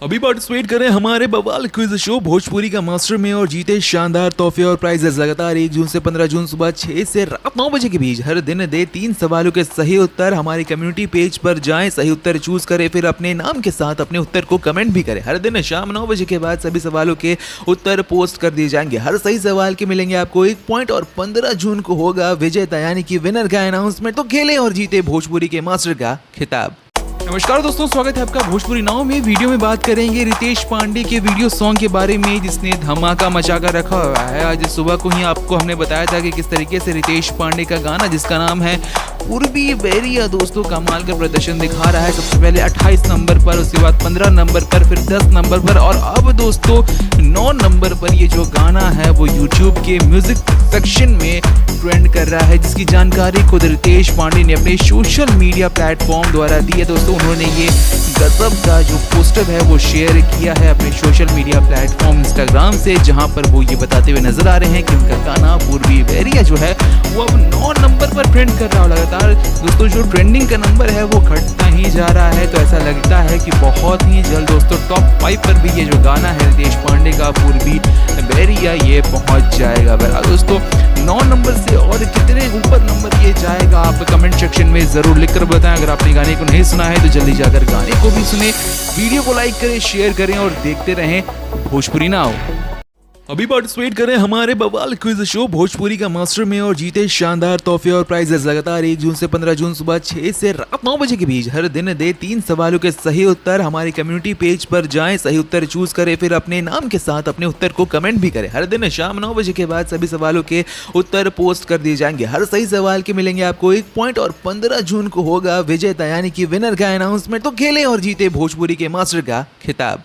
अभी पार्टिसिपेट करें हमारे बवाल क्विज शो भोजपुरी का मास्टर में और जीते शानदार तोहफे और प्राइजेस। लगातार 1 जून से 15 जून सुबह 6 से रात 9 बजे के बीच हर दिन दे 3 सवालों के सही उत्तर। हमारी कम्युनिटी पेज पर जाएं, सही उत्तर चूज करें, फिर अपने नाम के साथ अपने उत्तर को कमेंट भी करें। हर दिन शाम 9 बजे के बाद सभी सवालों के उत्तर पोस्ट कर दिए जाएंगे। हर सही सवाल के मिलेंगे आपको 1 पॉइंट और 15 जून को होगा विजेता यानी कि विनर का अनाउंसमेंट। तो खेले और जीते भोजपुरी के मास्टर का खिताब। नमस्कार दोस्तों, स्वागत है आपका भोजपुरी नाव में। वीडियो में बात करेंगे रितेश पांडे के वीडियो सॉन्ग के बारे में जिसने धमाका मचा कर रखा हुआ है। आज सुबह को ही आपको हमने बताया था कि किस तरीके से रितेश पांडे का गाना जिसका नाम है पूर्वी बैरिया दोस्तों कमाल का प्रदर्शन दिखा रहा है। सबसे पहले 28 नंबर पर, उसके बाद 15 नंबर पर, फिर 10 नंबर पर और अब दोस्तों 9 नंबर पर ये जो गाना है वो यूट्यूब के म्यूजिक सेक्शन में ट्रेंड कर रहा है, जिसकी जानकारी खुद रितेश पांडे ने अपने सोशल मीडिया प्लेटफॉर्म द्वारा दी है। दोस्तों उन्होंने ये गजब का जो पोस्टर है वो शेयर किया है अपने सोशल मीडिया प्लेटफॉर्म इंस्टाग्राम से, जहां पर वो ये बताते हुए नजर आ रहे हैं कि उनका गाना पूर्वी बैरिया जो है वो अब 9 नंबर पर ट्रेंड कर रहा है। लगातार दोस्तों जो ट्रेंडिंग का नंबर है वो घटता ही जा रहा है, तो ऐसा लगता है कि बहुत ही जल्द दोस्तों टॉप 5 पर भी ये जो गाना है रितेश पांडे का पूर्वी बैरिया ये पहुंच जाएगा। बहरहाल दोस्तों 9 नंबर से और कितने ऊपर नंबर ये जाएगा आप कमेंट सेक्शन में जरूर लिखकर बताएं। अगर आपने गाने को नहीं सुना है तो जल्दी जाकर गाने को भी सुने, वीडियो को लाइक करें, शेयर करें और देखते रहें भोजपुरी नाव। अभी पार्टिसिपेट करें हमारे बवाल क्विज शो भोजपुरी का मास्टर में और जीते शानदार तोहफे और प्राइजेस। लगातार 1 जून से 15 जून सुबह 6 से रात 9 बजे के बीच हर दिन दे 3 सवालों के सही उत्तर। हमारी कम्युनिटी पेज पर जाएं, सही उत्तर चूज करें, फिर अपने नाम के साथ अपने उत्तर को कमेंट भी करें। हर दिन शाम 9 बजे के बाद सभी सवालों के उत्तर पोस्ट कर दिए जाएंगे। हर सही सवाल के मिलेंगे आपको 1 पॉइंट और 15 जून को होगा विजेता यानी कि विनर का अनाउंसमेंट। तो खेले और जीते भोजपुरी के मास्टर का खिताब।